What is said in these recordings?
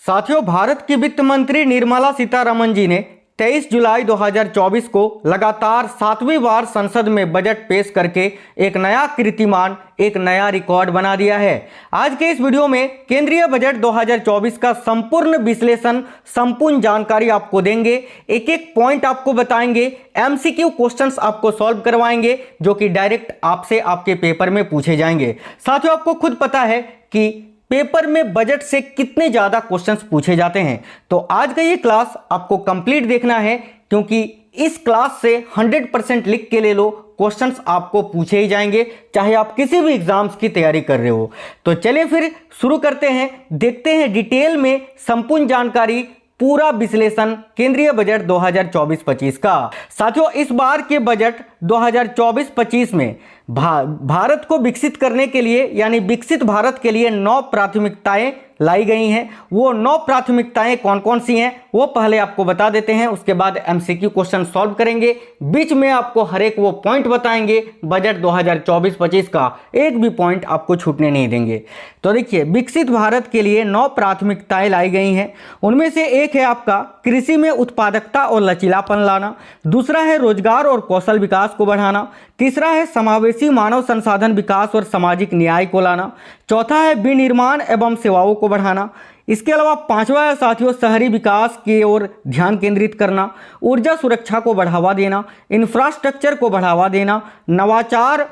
साथियों, भारत की वित्त मंत्री निर्मला सीतारमण जी ने 23 जुलाई 2024 को लगातार 7वीं बार संसद में बजट पेश करके एक नया कीर्तिमान, एक नया रिकॉर्ड बना दिया है। आज के इस वीडियो में केंद्रीय बजट 2024 का संपूर्ण विश्लेषण, संपूर्ण जानकारी आपको देंगे। एक एक पॉइंट आपको बताएंगे, एमसीक्यू क्वेश्चंस आपको सॉल्व करवाएंगे जो कि डायरेक्ट आपसे आपके पेपर में पूछे जाएंगे। साथियों, आपको खुद पता है कि पेपर में बजट से कितने ज्यादा क्वेश्चंस पूछे जाते हैं, तो आज का ये क्लास आपको कंप्लीट देखना है क्योंकि इस क्लास से 100% लिख के ले लो, क्वेश्चंस आपको पूछे ही जाएंगे, चाहे आप किसी भी एग्जाम्स की तैयारी कर रहे हो। तो चलिए फिर शुरू करते हैं, देखते हैं डिटेल में संपूर्ण जानकारी, पूरा विश्लेषण केंद्रीय बजट 2024-25 का। साथियों, इस बार के बजट 2024-25 में भारत को विकसित करने के लिए यानी विकसित भारत के लिए 9 प्राथमिकताएं लाई गई हैं। वो 9 प्राथमिकताएं कौन कौन सी हैं वो पहले आपको बता देते हैं, उसके बाद एमसीक्यू क्वेश्चन सॉल्व करेंगे। बीच में आपको हर एक वो पॉइंट बताएंगे बजट 2024-25 का, एक भी पॉइंट आपको छूटने नहीं देंगे। तो देखिए, विकसित भारत के लिए 9 प्राथमिकताएं लाई गई हैं। उनमें से एक है आपका कृषि में उत्पादकता और लचीलापन लाना, दूसरा है रोजगार और कौशल विकास को बढ़ाना, तीसरा है समावेशी मानव संसाधन विकास और सामाजिक न्याय को लाना, चौथा है विनिर्माण एवं सेवाओं को बढ़ाना। इसके अलावा 5वां है साथियों शहरी विकास की ओर ध्यान केंद्रित करना, ऊर्जा सुरक्षा को बढ़ावा देना, इंफ्रास्ट्रक्चर को बढ़ावा देना, नवाचार,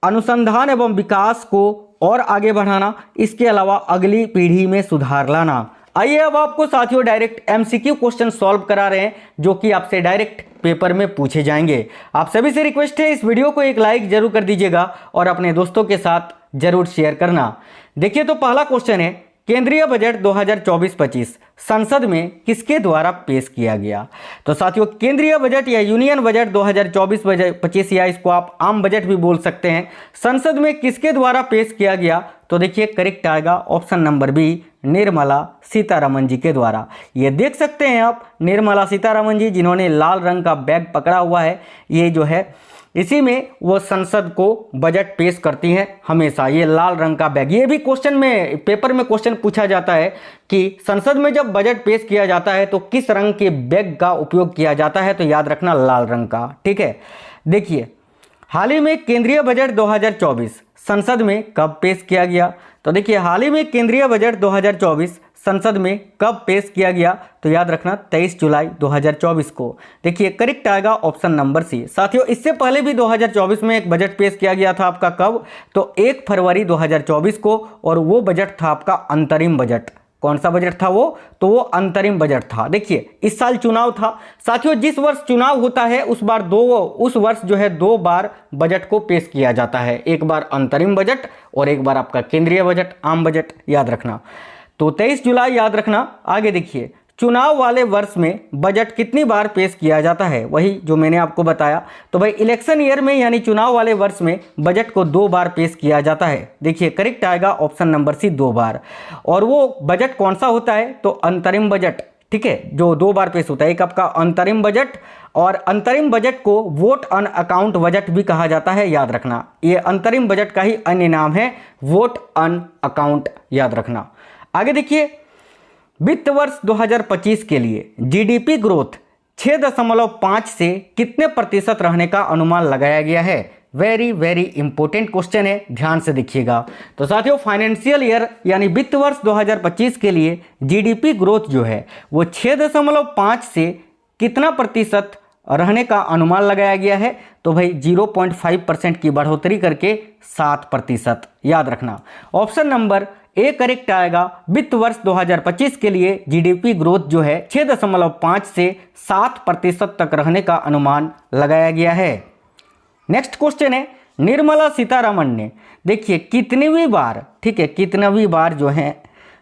अनुसंधान एवं विकास को और आगे बढ़ाना, इसके अलावा अगली पीढ़ी में सुधार लाना। आइए अब आपको साथियों डायरेक्ट एमसीक्यू क्वेश्चन सॉल्व करा रहे हैं जो कि आपसे डायरेक्ट पेपर में पूछे जाएंगे। आप सभी से रिक्वेस्ट है, इस वीडियो को एक लाइक जरूर कर दीजिएगा और अपने दोस्तों के साथ जरूर शेयर करना। देखिए, तो पहला क्वेश्चन है, केंद्रीय बजट 2024-25 संसद में किसके द्वारा पेश किया गया? तो साथियों, केंद्रीय बजट या यूनियन बजट 2024-25 या इसको आप आम बजट भी बोल सकते हैं, संसद में किसके द्वारा पेश किया गया? तो देखिए, करेक्ट आएगा option number B, Nirmala Sitharaman ji के द्वारा। ये देख सकते हैं आप, निर्मला सीतारमण जी जिन्होंने लाल रंग का बैग पकड़ा हुआ है, ये जो है इसी में वो संसद को बजट पेश करती हैं हमेशा, ये लाल रंग का बैग। ये भी क्वेश्चन में, पेपर में क्वेश्चन पूछा जाता है कि संसद में जब बजट पेश किया जाता है तो किस रंग के बैग का उपयोग किया जाता है, तो याद रखना लाल रंग का। ठीक है, देखिए हाल ही में केंद्रीय बजट 2024 संसद में कब पेश किया गया? तो देखिए, हाल ही में केंद्रीय बजट 2024 संसद में कब पेश किया गया? तो याद रखना 23 जुलाई 2024 को। देखिए, करेक्ट आएगा ऑप्शन नंबर सी। साथियों, इससे पहले भी 2024 में एक बजट पेश किया गया था आपका, कब? तो 1 फरवरी 2024 को, और वो बजट था आपका अंतरिम बजट। कौन सा बजट था वो? तो वो अंतरिम बजट था। देखिए, इस साल चुनाव था साथियों, जिस वर्ष चुनाव होता है उस वर्ष जो है 2 बार बजट को पेश किया जाता है, एक बार अंतरिम बजट और एक बार आपका केंद्रीय बजट, आम बजट, याद रखना। तो 23 जुलाई याद रखना। आगे देखिए, चुनाव वाले वर्ष में बजट कितनी बार पेश किया जाता है? वही जो मैंने आपको बताया। तो भाई इलेक्शन ईयर में यानी चुनाव वाले वर्ष में बजट को 2 बार पेश किया जाता है। देखिए, करेक्ट आएगा ऑप्शन नंबर सी, 2 बार। और वो बजट कौन सा होता है? तो अंतरिम बजट। ठीक है, जो 2 बार पेश होता है, एक आपका अंतरिम बजट, और अंतरिम बजट को वोट ऑन अकाउंट बजट भी कहा जाता है, याद रखना। ये अंतरिम बजट का ही अन्य नाम है, वोट ऑन अकाउंट, याद रखना। आगे देखिए, वित्त वर्ष 2025 के लिए जीडीपी ग्रोथ 6.5 से कितने प्रतिशत रहने का अनुमान लगाया गया है? वेरी वेरी इंपॉर्टेंट क्वेश्चन है, ध्यान से देखिएगा। तो साथियों, फाइनेंशियल ईयर यानी वित्त वर्ष 2025 के लिए जीडीपी ग्रोथ जो है वो 6.5 से कितना प्रतिशत रहने का अनुमान लगाया गया है? तो भाई 0.5% की बढ़ोतरी करके 7%, याद रखना। ऑप्शन नंबर ए करेक्ट आएगा। वित्त वर्ष 2025 के लिए जीडीपी ग्रोथ जो है 6.5 से 7% तक रहने का अनुमान लगाया गया है। नेक्स्ट क्वेश्चन है, निर्मला सीतारमण ने देखिए कितनीवीं बार, ठीक है, कितनीवीं बार जो है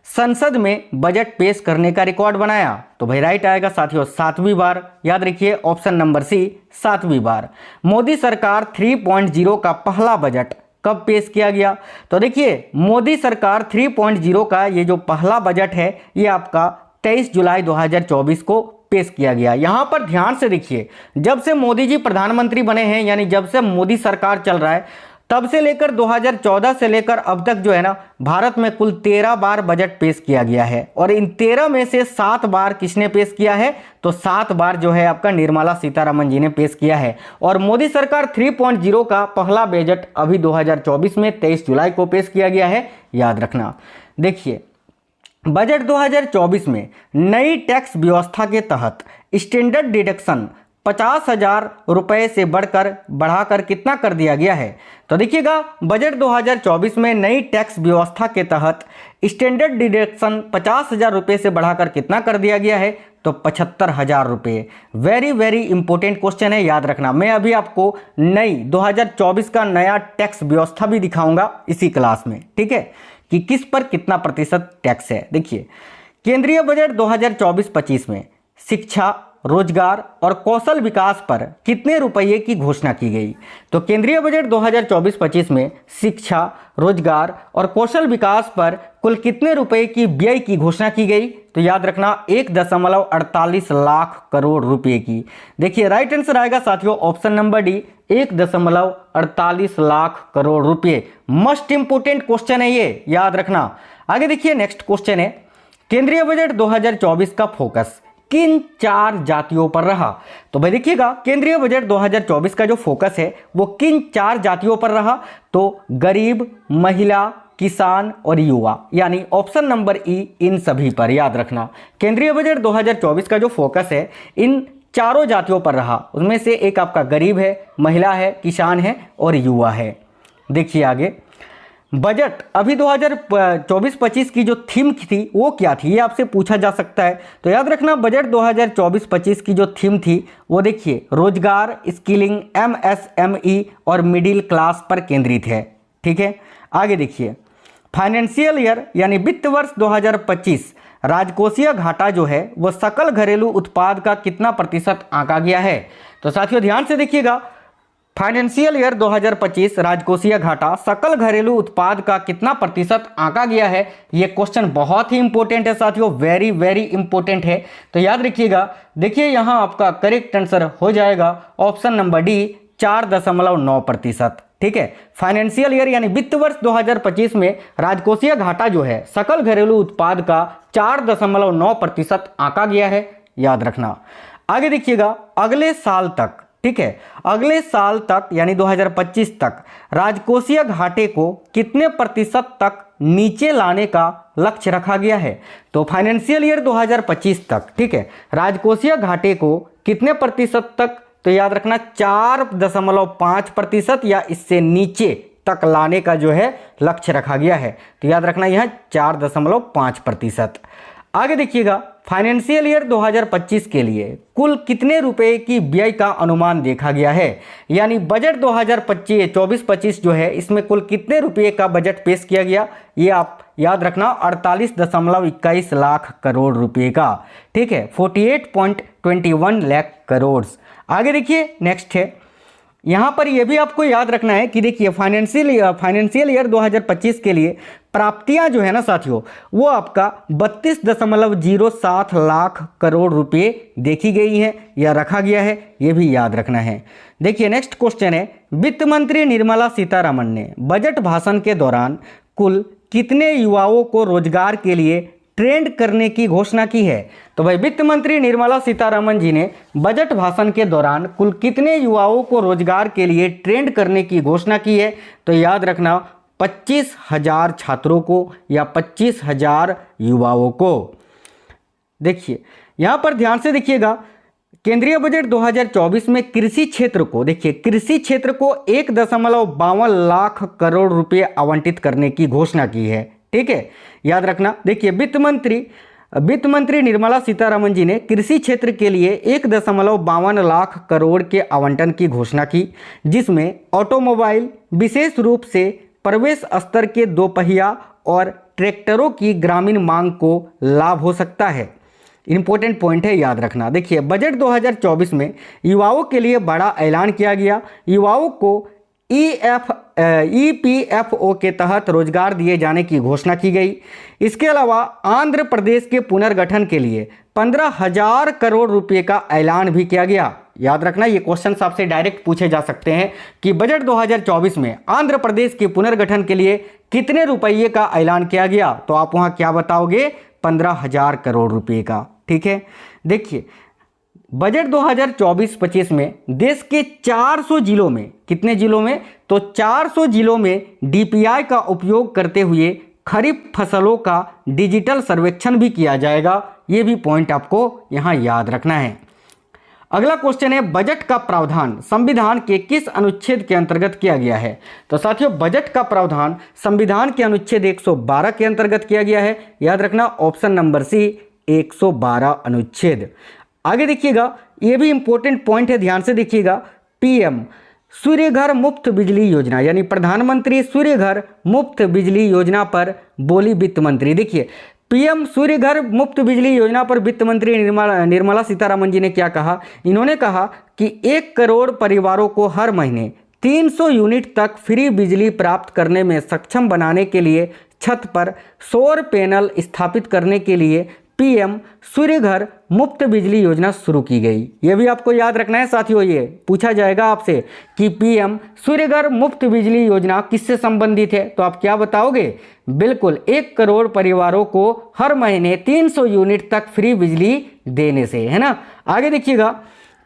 संसद में बजट पेश करने का रिकॉर्ड बनाया? तो भाई राइट आएगा साथियों 7वीं बार। याद रखिए ऑप्शन नंबर सी, 7वीं बार। मोदी सरकार 3.0 का पहला बजट कब पेश किया गया? तो देखिए, मोदी सरकार 3.0 का ये जो पहला बजट है ये आपका 23 जुलाई 2024 को पेश किया गया। यहां पर ध्यान से देखिए, जब से मोदी जी प्रधानमंत्री बने हैं यानी जब से मोदी सरकार चल रहा है, तब से लेकर 2014 से लेकर अब तक जो है ना, भारत में कुल 13 बार बजट पेश किया गया है और इन 13 में से 7 बार किसने पेश किया है, तो 7 बार जो है आपका निर्मला सीतारमण जी ने पेश किया है। और मोदी सरकार 3.0 का पहला बजट अभी 2024 में 23 जुलाई को पेश किया गया है, याद रखना। देखिए बजट 2024 में नई टैक्स व्यवस्था के तहत स्टैंडर्ड डिडक्शन 50,000 रुपये से बढ़ाकर कितना कर दिया गया है। तो देखिएगा बजट 2024 में नई टैक्स व्यवस्था के तहत स्टैंडर्ड डिडक्शन 50,000 रुपये से बढ़ाकर कितना कर दिया गया है, तो 75,000 रुपये। वेरी वेरी इंपॉर्टेंट क्वेश्चन है, याद रखना। मैं अभी आपको नई 2024 का नया टैक्स व्यवस्था भी दिखाऊंगा इसी क्लास में, ठीक है, कि किस पर कितना प्रतिशत टैक्स है। देखिए केंद्रीय बजट 2024-25 में शिक्षा, रोजगार और कौशल विकास पर कितने रुपये की घोषणा की गई। तो केंद्रीय बजट 2024-25 में शिक्षा, रोजगार और कौशल विकास पर कुल कितने रुपए की व्यय की घोषणा की गई, तो याद रखना 1.48 लाख करोड़ रुपए की। देखिए राइट आंसर आएगा साथियों option number D, 1.48 lakh crore रुपए। मोस्ट इंपोर्टेंट क्वेश्चन है ये, याद रखना। आगे देखिए नेक्स्ट क्वेश्चन है, केंद्रीय बजट 2024 का फोकस किन 4 जातियों पर रहा। तो भाई देखिएगा केंद्रीय बजट 2024 का जो फोकस है वो किन 4 जातियों पर रहा, तो गरीब, महिला, किसान और युवा, यानी ऑप्शन नंबर ई इन सभी पर, याद रखना। केंद्रीय बजट 2024 का जो फोकस है इन चारों जातियों पर रहा, उसमें से एक आपका गरीब है, महिला है, किसान है और युवा है। देखिए आगे बजट अभी 2024-25 की जो थीम थी वो क्या थी, ये आपसे पूछा जा सकता है। तो याद रखना बजट 2024-25 की जो थीम थी वो देखिए रोजगार, स्किलिंग, MSME और मिडिल क्लास पर केंद्रित है, ठीक है। आगे देखिए फाइनेंशियल ईयर यानी वित्त वर्ष 2025 राजकोषीय घाटा जो है वो सकल घरेलू उत्पाद का कितना प्रतिशत आंका गया है। तो साथियों ध्यान से देखिएगा, फाइनेंशियल ईयर 2025 राजकोषीय घाटा सकल घरेलू उत्पाद का कितना प्रतिशत आंका गया है। ये क्वेश्चन बहुत ही इंपॉर्टेंट है साथियों, वेरी वेरी इंपॉर्टेंट है। तो याद रखिएगा, देखिए यहाँ आपका करेक्ट आंसर हो जाएगा ऑप्शन नंबर डी, 4.9%, ठीक है। फाइनेंशियल ईयर यानी वित्त वर्ष 2025 में राजकोषीय घाटा जो है सकल घरेलू उत्पाद का 4.9% आंका गया है, याद रखना। आगे देखिएगा अगले साल तक, ठीक है, अगले साल तक यानी 2025 तक राजकोषीय घाटे को कितने प्रतिशत तक नीचे लाने का लक्ष्य रखा गया है। तो फाइनेंशियल ईयर 2025 तक, ठीक है, राजकोषीय घाटे को कितने प्रतिशत तक, तो याद रखना 4.5% या इससे नीचे तक लाने का जो है लक्ष्य रखा गया है। तो याद रखना यह 4.5%। आगे देखिएगा फाइनेंशियल ईयर 2025 के लिए कुल कितने रुपए की व्यय का अनुमान देखा गया है, यानी बजट 2024-25 जो है इसमें कुल कितने रुपए का बजट पेश किया गया, ये आप याद रखना 48.21 लाख करोड़ रुपए का, ठीक है, 48.21 लाख करोड़। आगे देखिए नेक्स्ट है, यहाँ पर यह भी आपको याद रखना है कि देखिए फाइनेंशियल ईयर 2025 के लिए प्राप्तियां जो है ना साथियों वो आपका 32.07 लाख करोड़ रुपए देखी गई हैं या रखा गया है, ये भी याद रखना है। देखिए नेक्स्ट क्वेश्चन है, वित्त मंत्री निर्मला सीतारमण ने बजट भाषण के दौरान कुल कितने युवाओं को रोजगार के लिए ट्रेंड करने की घोषणा की है। तो भाई वित्त मंत्री निर्मला सीतारमण जी ने बजट भाषण के दौरान कुल कितने युवाओं को रोजगार के लिए ट्रेंड करने की घोषणा की है। तो याद रखना 25,000 छात्रों को या 25,000 युवाओं को। देखिए यहाँ पर ध्यान से देखिएगा, केंद्रीय बजट 2024 में कृषि क्षेत्र को, देखिए कृषि क्षेत्र को 1.52 लाख करोड़ रुपए आवंटित करने की घोषणा की है, ठीक है, याद रखना। देखिए वित्त मंत्री निर्मला सीतारमण जी ने कृषि क्षेत्र के लिए 1.52 लाख करोड़ के आवंटन की घोषणा की, जिसमें ऑटोमोबाइल, विशेष रूप से प्रवेश स्तर के दोपहिया और ट्रैक्टरों की ग्रामीण मांग को लाभ हो सकता है। इंपॉर्टेंट पॉइंट है, याद रखना। देखिए बजट 2024 में युवाओं के लिए बड़ा ऐलान किया गया, युवाओं को EPFO के तहत रोजगार दिए जाने की घोषणा की गई। इसके अलावा आंध्र प्रदेश के पुनर्गठन के लिए 15,000 करोड़ रुपए का ऐलान भी किया गया, याद रखना, ये क्वेश्चन आपसे डायरेक्ट पूछे जा सकते हैं कि बजट 2024 में आंध्र प्रदेश के पुनर्गठन के लिए कितने रुपये का ऐलान किया गया, तो आप वहां क्या बताओगे, 15,000 करोड़ रुपए का। ठीक है, देखिए बजट 2024-25 में देश के 400 जिलों में, कितने जिलों में, तो 400 जिलों में डीपीआई का उपयोग करते हुए खरीफ फसलों का डिजिटल सर्वेक्षण भी किया जाएगा। ये भी पॉइंट आपको यहां याद रखना है। अगला क्वेश्चन है, बजट का प्रावधान संविधान के किस अनुच्छेद के अंतर्गत किया गया है। तो साथियों बजट का प्रावधान संविधान के अनुच्छेद 112 के अंतर्गत किया गया है। याद रखना ऑप्शन नंबर सी 112 अनुच्छेद। आगे देखिएगा, ये भी इंपॉर्टेंट पॉइंट है, ध्यान से देखिएगा। पीएम सूर्य घर मुफ्त बिजली योजना यानी प्रधानमंत्री सूर्य घर मुफ्त बिजली योजना पर बोली वित्त मंत्री। देखिए पीएम सूर्य घर मुफ्त बिजली योजना पर वित्त मंत्री निर्मला सीतारमण जी ने क्या कहा, इन्होंने कहा कि 1 करोड़ परिवारों को हर महीने 300 यूनिट तक फ्री बिजली प्राप्त करने में सक्षम बनाने के लिए छत पर सौर पैनल स्थापित करने के लिए पीएम सूर्य घर मुफ्त बिजली योजना शुरू की गई। यह भी आपको याद रखना है साथियों, ये पूछा जाएगा आपसे कि पीएम सूर्य घर मुफ्त बिजली योजना किससे संबंधित है, तो आप क्या बताओगे, बिल्कुल 1 करोड़ परिवारों को हर महीने 300 यूनिट तक फ्री बिजली देने से, है ना। आगे देखिएगा,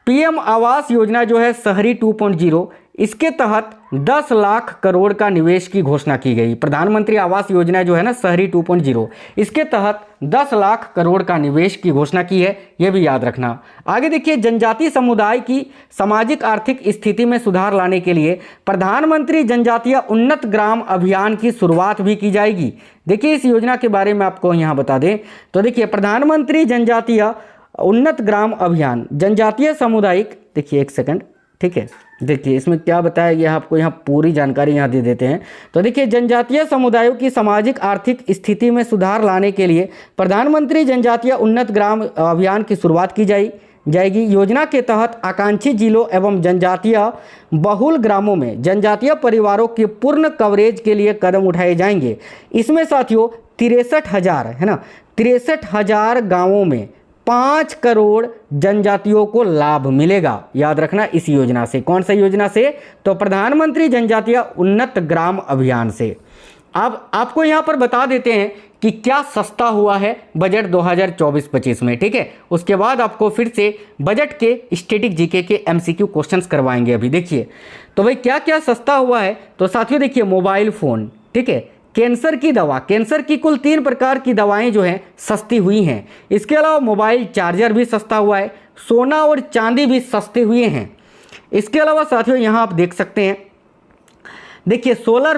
पीएम आवास योजना जो है शहरी 2.0, इसके तहत 10 लाख करोड़ का निवेश की घोषणा की गई। प्रधानमंत्री आवास योजना जो है ना शहरी 2.0, इसके तहत 10 लाख करोड़ का निवेश की घोषणा की है, यह भी याद रखना। आगे देखिए, जनजातीय समुदाय की सामाजिक आर्थिक स्थिति में सुधार लाने के लिए प्रधानमंत्री जनजातीय उन्नत ग्राम अभियान की शुरुआत भी की जाएगी। देखिए इस योजना के बारे में आपको यहाँ बता दें तो देखिए प्रधानमंत्री जनजातीय उन्नत ग्राम अभियान जनजातीय सामुदायिक, देखिए एक सेकंड, ठीक है, देखिए इसमें क्या बताया गया, आपको यहाँ पूरी जानकारी यहाँ दे देते हैं। तो देखिए जनजातीय समुदायों की सामाजिक आर्थिक स्थिति में सुधार लाने के लिए प्रधानमंत्री जनजातीय उन्नत ग्राम अभियान की शुरुआत की जाएगी। योजना के तहत आकांक्षी जिलों एवं जनजातीय बहुल ग्रामों में जनजातीय परिवारों के पूर्ण कवरेज के लिए कदम उठाए जाएंगे। इसमें साथियों 63,000 है ना, 63,000 गाँवों में 5 करोड़ जनजातियों को लाभ मिलेगा। याद रखना इस योजना से, कौन सा योजना से, तो प्रधानमंत्री जनजातीय उन्नत ग्राम अभियान से। अब आपको यहां पर बता देते हैं कि क्या सस्ता हुआ है बजट 2024-25 में, ठीक है। उसके बाद आपको फिर से बजट के स्टैटिक जीके के एमसीक्यू क्वेश्चंस करवाएंगे। अभी देखिए तो भाई क्या क्या सस्ता हुआ है, तो साथियों देखिए मोबाइल फ़ोन, ठीक है, कैंसर की दवा, कैंसर की कुल 3 प्रकार की दवाएं जो हैं सस्ती हुई हैं। इसके अलावा मोबाइल चार्जर भी सस्ता हुआ है, सोना और चांदी भी सस्ते हुए हैं। इसके अलावा साथियों यहाँ आप देख सकते हैं, देखिए सोलर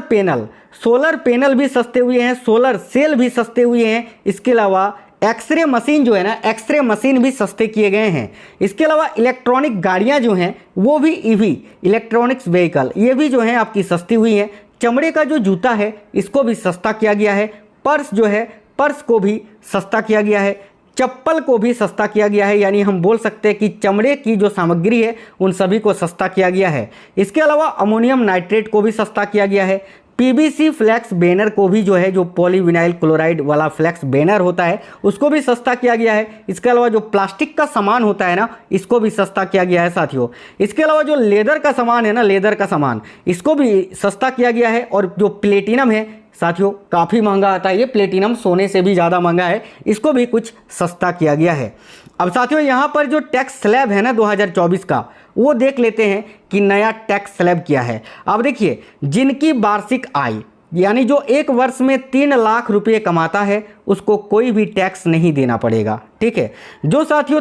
पैनल भी सस्ते हुए हैं, सोलर सेल भी सस्ते हुए हैं। इसके अलावा एक्सरे मशीन जो है ना, एक्सरे मशीन भी सस्ते किए गए हैं। इसके अलावा इलेक्ट्रॉनिक गाड़ियाँ जो हैं वो भी ईवी इलेक्ट्रॉनिक्स व्हीकल, ये भी जो हैं आपकी सस्ती हुई हैं। चमड़े का जो जूता है इसको भी सस्ता किया गया है। पर्स जो है, पर्स को भी सस्ता किया गया है। चप्पल को भी सस्ता किया गया है, यानी हम बोल सकते हैं कि चमड़े की जो सामग्री है उन सभी को सस्ता किया गया है। इसके अलावा अमोनियम नाइट्रेट को भी सस्ता किया गया है। पीवीसी फ्लैक्स बैनर को भी जो है, जो पॉलीविनाइल क्लोराइड वाला फ्लैक्स बैनर होता है उसको भी सस्ता किया गया है। इसके अलावा जो प्लास्टिक का सामान होता है ना, इसको भी सस्ता किया गया है साथियों। इसके अलावा जो लेदर का सामान है ना, लेदर का सामान, इसको भी सस्ता किया गया है। और जो प्लेटिनम है साथियों काफ़ी महंगा आता है, ये प्लेटिनम सोने से भी ज़्यादा महंगा है, इसको भी कुछ सस्ता किया गया है। अब साथियों यहाँ पर जो टैक्स स्लैब है ना 2024 का, वो देख लेते हैं कि नया टैक्स स्लैब क्या है। अब देखिए, जिनकी वार्षिक आय यानी जो एक वर्ष में 3 लाख रुपए कमाता है उसको कोई भी टैक्स नहीं देना पड़ेगा, ठीक है। जो साथियों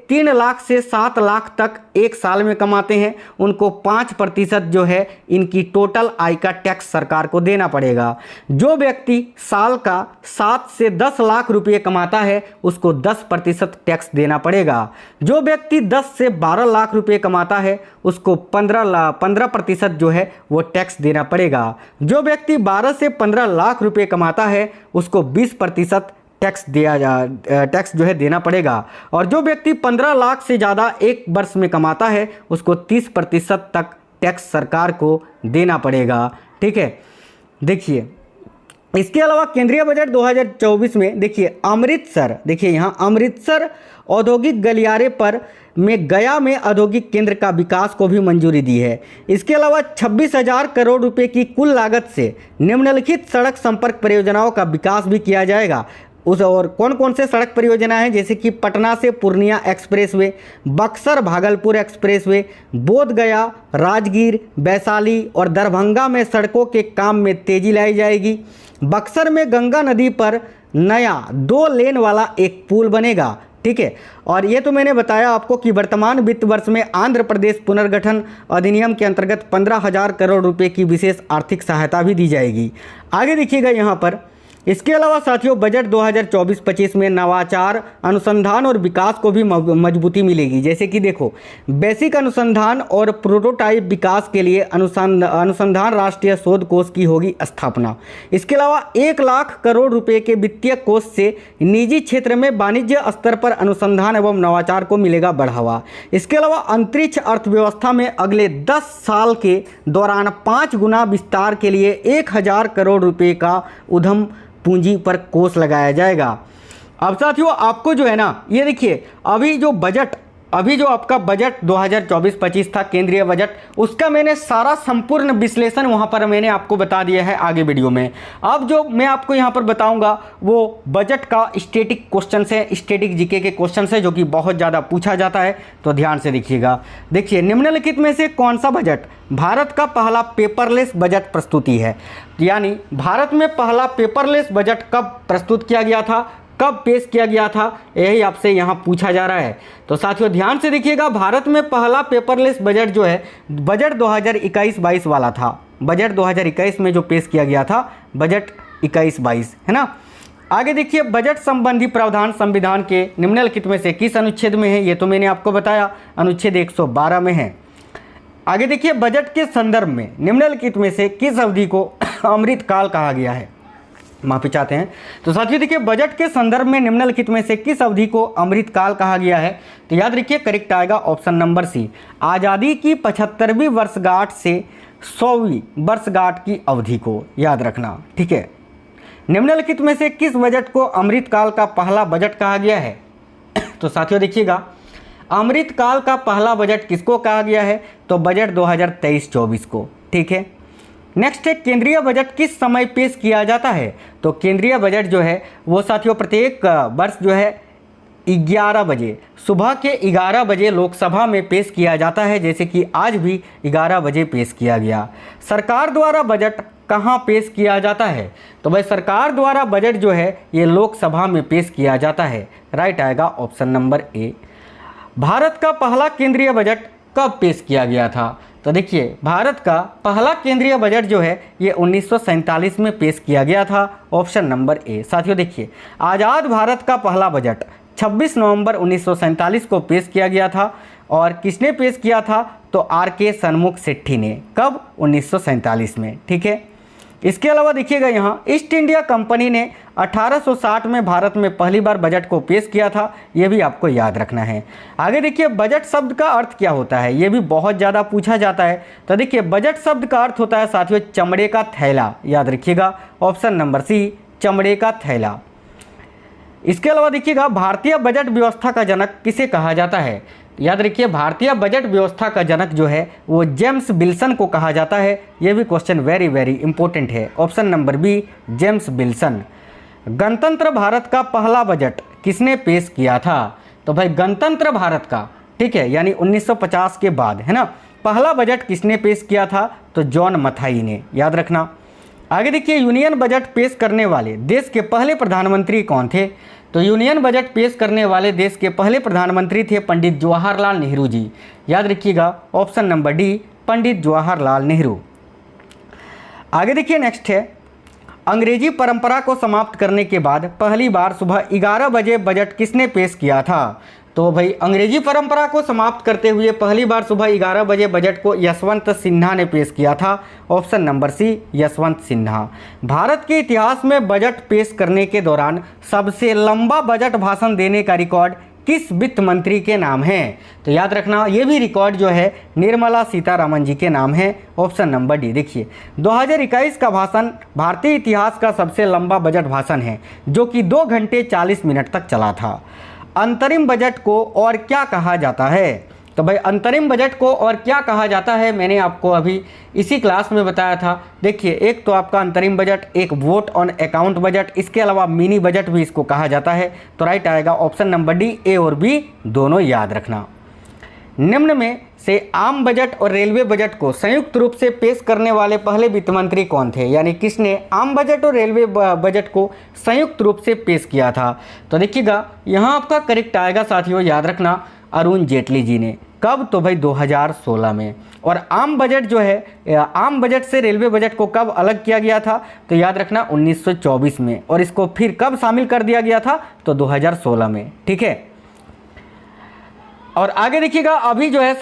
3 लाख से 7 लाख तक एक साल में कमाते हैं उनको 5% जो है इनकी टोटल आय का टैक्स सरकार को देना पड़ेगा। जो व्यक्ति साल का 7 से 10 लाख रुपए कमाता है उसको 10% टैक्स देना पड़ेगा। जो व्यक्ति 10 से 12 लाख रुपए कमाता है उसको 15% जो है वो टैक्स देना पड़ेगा। जो व्यक्ति 12 से 15 लाख रुपए कमाता है उसको 20% टैक्स जो है देना पड़ेगा। और जो व्यक्ति 15 लाख से ज़्यादा एक वर्ष में कमाता है उसको 30% तक टैक्स सरकार को देना पड़ेगा, ठीक है। देखिए इसके अलावा केंद्रीय बजट 2024 में देखिए अमृतसर, देखिए यहाँ अमृतसर औद्योगिक गलियारे पर में गया में औद्योगिक केंद्र का विकास को भी मंजूरी दी है। इसके अलावा 26,000 करोड़ रुपए की कुल लागत से निम्नलिखित सड़क संपर्क परियोजनाओं का विकास भी किया जाएगा। उस और कौन कौन से सड़क परियोजना है, जैसे कि पटना से पूर्णिया एक्सप्रेसवे, बक्सर भागलपुर एक्सप्रेसवे, बोध गया, राजगीर, वैशाली और दरभंगा में सड़कों के काम में तेजी लाई जाएगी। बक्सर में गंगा नदी पर नया 2 लेन वाला एक पुल बनेगा, ठीक है। और ये तो मैंने बताया आपको कि वर्तमान वित्त वर्ष में आंध्र प्रदेश पुनर्गठन अधिनियम के अंतर्गत 15,000 करोड़ रुपए की विशेष आर्थिक सहायता भी दी जाएगी। आगे देखिएगा यहाँ पर, इसके अलावा साथियों बजट 2024-25 में नवाचार, अनुसंधान और विकास को भी मजबूती मिलेगी। जैसे कि देखो, बेसिक अनुसंधान और प्रोटोटाइप विकास के लिए अनुसंधान राष्ट्रीय शोध कोष की होगी स्थापना। इसके अलावा 1 लाख करोड़ रुपए के वित्तीय कोष से निजी क्षेत्र में वाणिज्य स्तर पर अनुसंधान एवं नवाचार को मिलेगा बढ़ावा। इसके अलावा अंतरिक्ष अर्थव्यवस्था में अगले 10 साल के दौरान 5 गुना विस्तार के लिए 1,000 करोड़ रुपए का उद्यम पूंजी पर कोष लगाया जाएगा। अब साथियों आपको जो है ना, ये देखिए अभी जो आपका बजट 2024-25 था केंद्रीय बजट, उसका मैंने सारा संपूर्ण विश्लेषण वहां पर मैंने आपको बता दिया है आगे वीडियो में। अब जो मैं आपको यहां पर बताऊंगा वो बजट का स्टैटिक क्वेश्चन है, स्टैटिक जीके के क्वेश्चन है, जो कि बहुत ज़्यादा पूछा जाता है, तो ध्यान से देखिएगा। देखिए निम्नलिखित में से कौन सा बजट भारत का पहला पेपरलेस बजट प्रस्तुति है, यानी भारत में पहला पेपरलेस बजट कब प्रस्तुत किया गया था, कब पेश किया गया था, यही आपसे यहाँ पूछा जा रहा है। तो साथियों ध्यान से देखिएगा, भारत में पहला पेपरलेस बजट जो है बजट 2021-22 वाला था। बजट 2021 में जो पेश किया गया था बजट 21-22 है ना। आगे देखिए, बजट संबंधी प्रावधान संविधान के निम्नलिखित में से किस अनुच्छेद में है, ये तो मैंने आपको बताया, अनुच्छेद 112 में है। आगे देखिए, बजट के संदर्भ में निम्नलिखित में से किस अवधि को अमृतकाल कहा गया है, माफी चाहते हैं। तो साथियों देखिए, बजट के संदर्भ में निम्नलिखित में से किस अवधि को अमृतकाल कहा गया है, तो याद रखिए करेक्ट आएगा ऑप्शन नंबर सी, आज़ादी की 75वीं वर्षगांठ से 100वीं वर्षगांठ की अवधि को याद रखना, ठीक है। निम्नलिखित में से किस बजट को अमृतकाल का पहला बजट कहा गया है, तो साथियों देखिएगा अमृतकाल का पहला बजट किसको कहा गया है, तो बजट 2023-24 को, ठीक है। नेक्स्ट है, केंद्रीय बजट किस समय पेश किया जाता है, तो केंद्रीय बजट जो है वो साथियों प्रत्येक वर्ष जो है 11 बजे, सुबह के 11 बजे लोकसभा में पेश किया जाता है, जैसे कि आज भी 11 बजे पेश किया गया। सरकार द्वारा बजट कहाँ पेश किया जाता है, तो भाई सरकार द्वारा बजट जो है ये लोकसभा में पेश किया जाता है, राइट आएगा ऑप्शन नंबर ए। भारत का पहला केंद्रीय बजट कब पेश किया गया था, तो देखिए भारत का पहला केंद्रीय बजट जो है ये 1947 में पेश किया गया था, ऑप्शन नंबर ए। साथियों देखिए, आज़ाद भारत का पहला बजट 26 नवंबर 1947 को पेश किया गया था, और किसने पेश किया था, तो आर.के. सन्मुख सेट्ठी ने, कब, 1947 में, ठीक है। इसके अलावा देखिएगा यहाँ ईस्ट इंडिया कंपनी ने 1860 में भारत में पहली बार बजट को पेश किया था, ये भी आपको याद रखना है। आगे देखिए, बजट शब्द का अर्थ क्या होता है, ये भी बहुत ज़्यादा पूछा जाता है। तो देखिए बजट शब्द का अर्थ होता है साथियों चमड़े का थैला, याद रखिएगा ऑप्शन नंबर सी, चमड़े का थैला। इसके अलावा देखिएगा, भारतीय बजट व्यवस्था का जनक किसे कहा जाता है, याद रखिए भारतीय बजट व्यवस्था का जनक जो है वो जेम्स विल्सन को कहा जाता है, ये भी क्वेश्चन वेरी वेरी इंपॉर्टेंट है, option number B, James Wilson. गणतंत्र भारत का पहला बजट किसने पेश किया था, तो भाई गणतंत्र भारत का, ठीक है, यानी 1950 के बाद, है ना, पहला बजट किसने पेश किया था, तो जॉन मथाई ने, याद रखना। आगे देखिए, यूनियन बजट पेश करने वाले देश के पहले प्रधानमंत्री कौन थे, तो यूनियन बजट पेश करने वाले देश के पहले प्रधानमंत्री थे पंडित जवाहरलाल नेहरू जी, याद रखिएगा option number D, Pandit Jawaharlal Nehru. आगे देखिए नेक्स्ट है, अंग्रेजी परंपरा को समाप्त करने के बाद पहली बार सुबह 11 बजे बजट किसने पेश किया था, तो भाई अंग्रेजी परंपरा को समाप्त करते हुए पहली बार सुबह 11 बजे बजट को यशवंत सिन्हा ने पेश किया था, option number C, Yashwant Sinha. Bharat के इतिहास में बजट पेश करने के दौरान सबसे लंबा बजट भाषण देने का रिकॉर्ड किस वित्त मंत्री के नाम है? तो याद रखना ये भी रिकॉर्ड जो है निर्मला सीतारमण जी के नाम है। Option number D. देखिए 2021 का भाषण भारतीय इतिहास का सबसे लंबा बजट भाषण है जो कि 2 घंटे 40 मिनट तक चला था। अंतरिम बजट को और क्या कहा जाता है? तो भाई अंतरिम बजट को और क्या कहा जाता है मैंने आपको अभी इसी क्लास में बताया था। देखिए एक तो आपका अंतरिम बजट, एक वोट ऑन अकाउंट बजट, इसके अलावा मिनी बजट भी इसको कहा जाता है। तो राइट आएगा ऑप्शन नंबर डी, ए और बी दोनों याद रखना। निम्न में से आम बजट और रेलवे बजट को संयुक्त रूप से पेश करने वाले पहले वित्त मंत्री कौन थे? यानी किसने आम बजट और रेलवे बजट को संयुक्त रूप से पेश किया था? तो देखिएगा यहाँ आपका करेक्ट आएगा साथियों, याद रखना अरुण जेटली जी ने। कब? तो भाई 2016 में। और आम बजट जो है, आम बजट से रेलवे बजट को कब अलग किया गया था? तो याद रखना 1924 में। और इसको फिर कब शामिल कर दिया गया था? तो 2016 में। ठीक है। और आगे देखिएगा अभी जो है